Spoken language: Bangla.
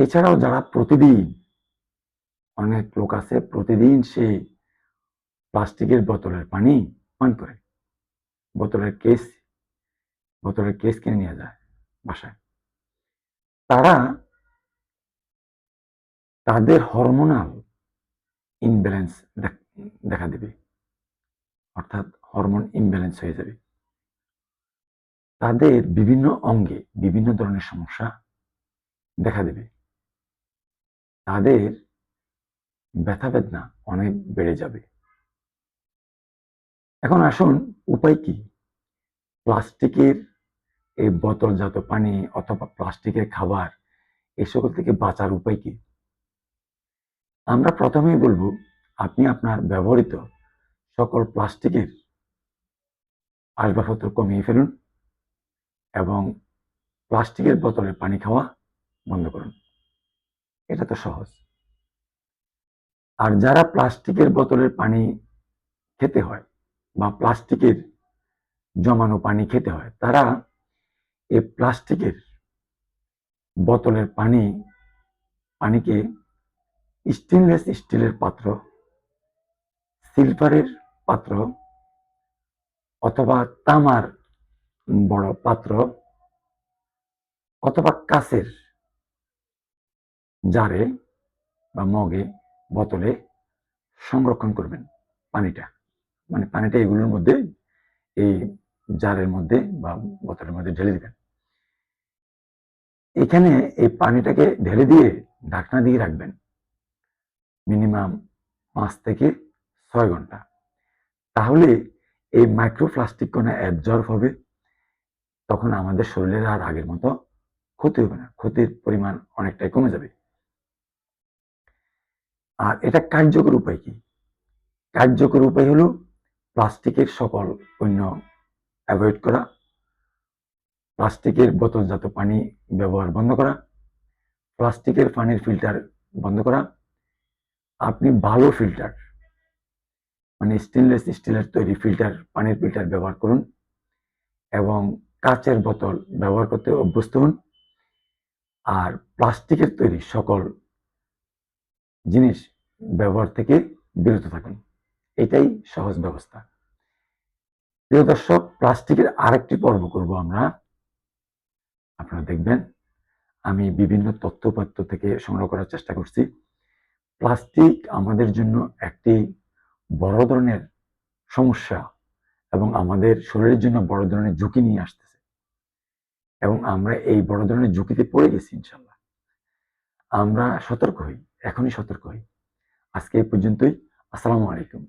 এছাড়াও যারা প্রতিদিন, অনেক লোক আছে প্রতিদিন সে প্লাস্টিকের বোতলের পানি পান করে, বোতলের কেস কিনে নিয়ে যায় বাসায়। তারা তাদের হরমোনাল ইমব্যালেন্স দেখা দেবে, অর্থাৎ হরমোন ইমব্যালেন্স হয়ে যাবে। তাদের বিভিন্ন অঙ্গে বিভিন্ন ধরনের সমস্যা দেখা দেবে। তাদের ব্যথা বেদনা অনেক বেড়ে যাবে। এখন আসুন, উপায় কি? প্লাস্টিকের এই বোতলজাত পানি অথবা প্লাস্টিকের খাবার, এ সকল থেকে বাঁচার উপায় কি? আমরা প্রথমেই বলবো, আপনি আপনার ব্যবহৃত সকল প্লাস্টিকের আসবাবপত্র কমিয়ে ফেলুন এবং প্লাস্টিকের বোতলে পানি খাওয়া বন্ধ করুন। এটা তো সহজ। আর যারা প্লাস্টিকের বোতলের পানি খেতে হয় বা প্লাস্টিকের জমানো পানি খেতে হয়, তারা এই প্লাস্টিকের বোতলের পানিকে স্টেনলেস স্টিলের পাত্র, সিলভারের পাত্র অথবা তামার বড় পাত্র অথবা কাঁচের জারে বা মগে, বোতলে সংরক্ষণ করবেন পানিটা। মানে পানিটা এগুলোর মধ্যে, এই জারের মধ্যে বা বোতলের মধ্যে ঢেলে দিবেন। এখানে এই পানিটাকে ঢেলে দিয়ে ঢাকনা দিয়ে রাখবেন মিনিমাম 5 থেকে 6 ঘন্টা। তাহলে এই মাইক্রোপ্লাস্টিক কণা অ্যাবজর্ব হবে, তখন আমাদের শরীরের আর আগের মতো ক্ষতি হবে না, ক্ষতির পরিমাণ অনেকটাই কমে যাবে। আর এটা কার্যকর উপায় কি? কার্যকর উপায় হলো প্লাস্টিকের সকল পণ্য অ্যাভয়েড করা, প্লাস্টিকের বোতলজাত পানি ব্যবহার বন্ধ করা, প্লাস্টিকের পানির ফিল্টার বন্ধ করা। আপনি ভালো ফিল্টার, মানে স্টেনলেস স্টিলের তৈরি ফিল্টার, পানির ফিল্টার ব্যবহার করুন এবং কাচের বোতল ব্যবহার করতে অভ্যস্ত হন। আর প্লাস্টিকের তৈরি সকল জিনিস ব্যবহার থেকে বিরত থাকুন। এটাই সহজ ব্যবস্থা। প্রিয় দর্শক, প্লাস্টিকের আরেকটি পর্ব করব আমরা। আপনারা দেখবেন আমি বিভিন্ন তথ্যপত্র থেকে সংগ্রহ করার চেষ্টা করছি। প্লাস্টিক আমাদের জন্য একটি বড় ধরনের সমস্যা এবং আমাদের শরীরের জন্য বড় ধরনের ঝুঁকি নিয়ে আসতেছে, এবং আমরা এই বড় ধরনের ঝুঁকিতে পড়ে গেছি। ইনশাল্লাহ আমরা সতর্ক হই, এখনই সতর্ক হই। আজকে এই পর্যন্তই। আসসালামু আলাইকুম।